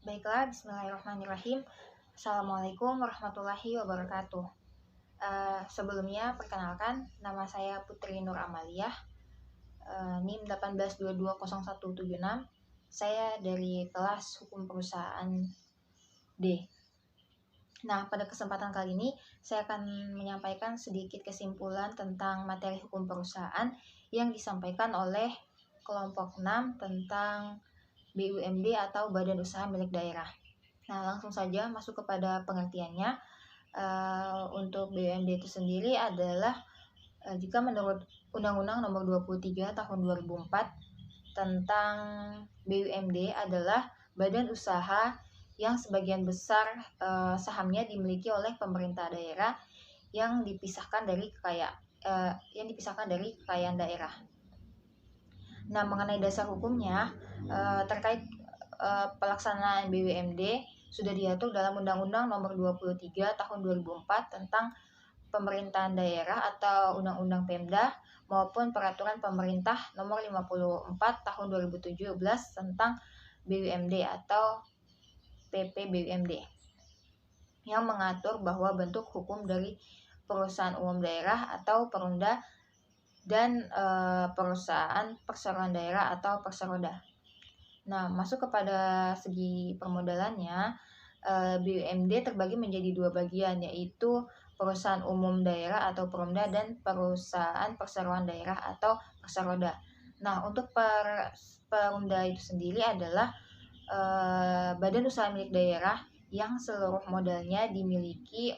Baiklah, bismillahirrahmanirrahim. Assalamualaikum warahmatullahi wabarakatuh. Sebelumnya, perkenalkan, nama saya Putri Nur Amaliyah, NIM 18220176. Saya dari kelas Hukum Perusahaan D. Nah, pada kesempatan kali ini, saya akan menyampaikan sedikit kesimpulan tentang materi hukum perusahaan yang disampaikan oleh kelompok 6 tentang BUMD atau Badan Usaha Milik Daerah. Nah, langsung saja masuk kepada pengertiannya. Untuk BUMD itu sendiri adalah jika menurut Undang-Undang Nomor 23 Tahun 2004 tentang BUMD adalah badan usaha yang sebagian besar sahamnya dimiliki oleh pemerintah daerah yang dipisahkan dari kekayaan daerah. Nah, mengenai dasar hukumnya terkait pelaksanaan BUMD sudah diatur dalam Undang-Undang Nomor 23 Tahun 2004 tentang pemerintahan daerah atau Undang-Undang Pemda maupun Peraturan Pemerintah Nomor 54 Tahun 2017 tentang BUMD atau PP BUMD yang mengatur bahwa bentuk hukum dari perusahaan umum daerah atau Perumda dan perusahaan perseroan daerah atau Perseroda. Nah, masuk kepada segi permodalannya, BUMD terbagi menjadi dua bagian, yaitu perusahaan umum daerah atau Perumda dan perusahaan perseroan daerah atau Perseroda. Nah, untuk Perumda itu sendiri adalah badan usaha milik daerah yang seluruh modalnya dimiliki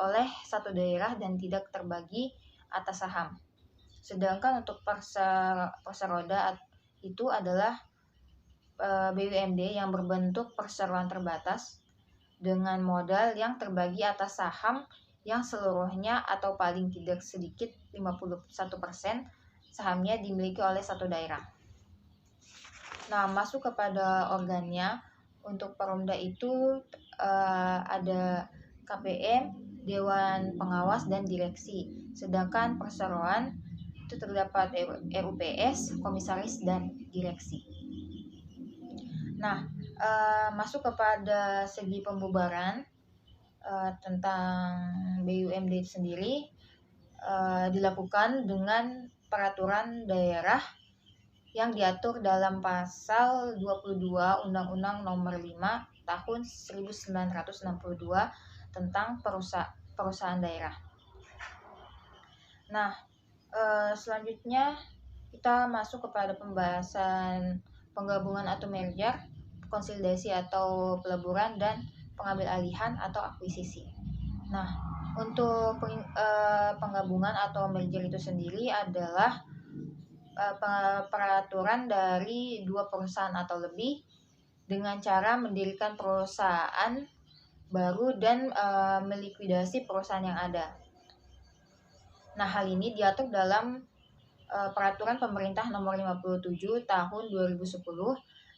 oleh satu daerah dan tidak terbagi atas saham. Sedangkan untuk Perseroda itu adalah BUMD yang berbentuk perseroan terbatas dengan modal yang terbagi atas saham yang seluruhnya atau paling tidak sedikit 51% sahamnya dimiliki oleh satu daerah. Nah, masuk kepada organnya, untuk Perumda itu ada KPM, Dewan Pengawas, dan Direksi. Sedangkan perseroan itu terdapat RUPS, Komisaris, dan Direksi. Nah, masuk kepada segi pembubaran tentang BUMD sendiri dilakukan dengan peraturan daerah yang diatur dalam pasal 22 Undang-Undang Nomor 5 Tahun 1962 tentang perusahaan daerah. Nah, selanjutnya kita masuk kepada pembahasan penggabungan atau merger, konsolidasi atau peleburan, dan pengambil alihan atau akuisisi. Nah, untuk penggabungan atau merger itu sendiri adalah peraturan dari dua perusahaan atau lebih dengan cara mendirikan perusahaan baru dan melikuidasi perusahaan yang ada. Nah, hal ini diatur dalam Peraturan Pemerintah Nomor 57 Tahun 2010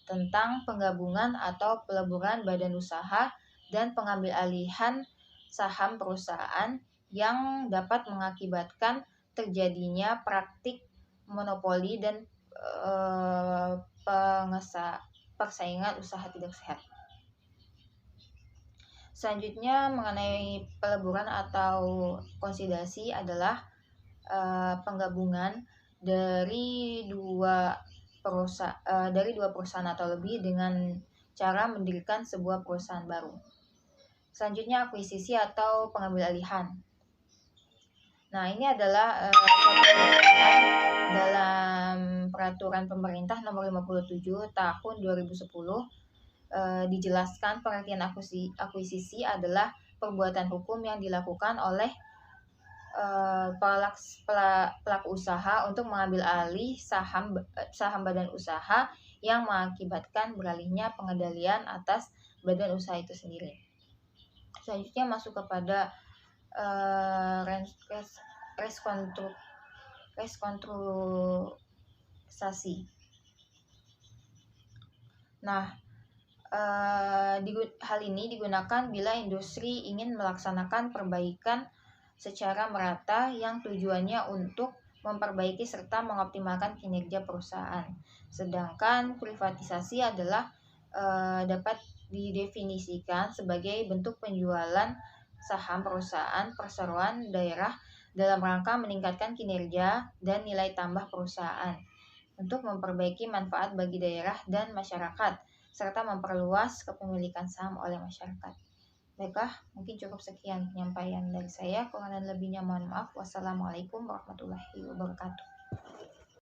tentang penggabungan atau peleburan badan usaha dan pengambil alihan saham perusahaan yang dapat mengakibatkan terjadinya praktik monopoli dan persaingan usaha tidak sehat. Selanjutnya mengenai peleburan atau konsolidasi adalah penggabungan dari dua perusahaan atau lebih dengan cara mendirikan sebuah perusahaan baru. Selanjutnya akuisisi atau pengambil alihan. Nah, ini adalah dalam Peraturan Pemerintah Nomor 57 Tahun 2010 dijelaskan pengertian akuisisi adalah perbuatan hukum yang dilakukan oleh pelaku usaha untuk mengambil alih saham badan usaha yang mengakibatkan beralihnya pengendalian atas badan usaha itu sendiri. Selanjutnya masuk kepada restrukturisasi. Nah, hal ini digunakan bila industri ingin melaksanakan perbaikan secara merata yang tujuannya untuk memperbaiki serta mengoptimalkan kinerja perusahaan. Sedangkan privatisasi adalah dapat didefinisikan sebagai bentuk penjualan saham perusahaan perseroan daerah dalam rangka meningkatkan kinerja dan nilai tambah perusahaan untuk memperbaiki manfaat bagi daerah dan masyarakat, serta memperluas kepemilikan saham oleh masyarakat. Baiklah, mungkin cukup sekian penyampaian dari saya. Kurang dan lebihnya mohon maaf. Wassalamualaikum warahmatullahi wabarakatuh.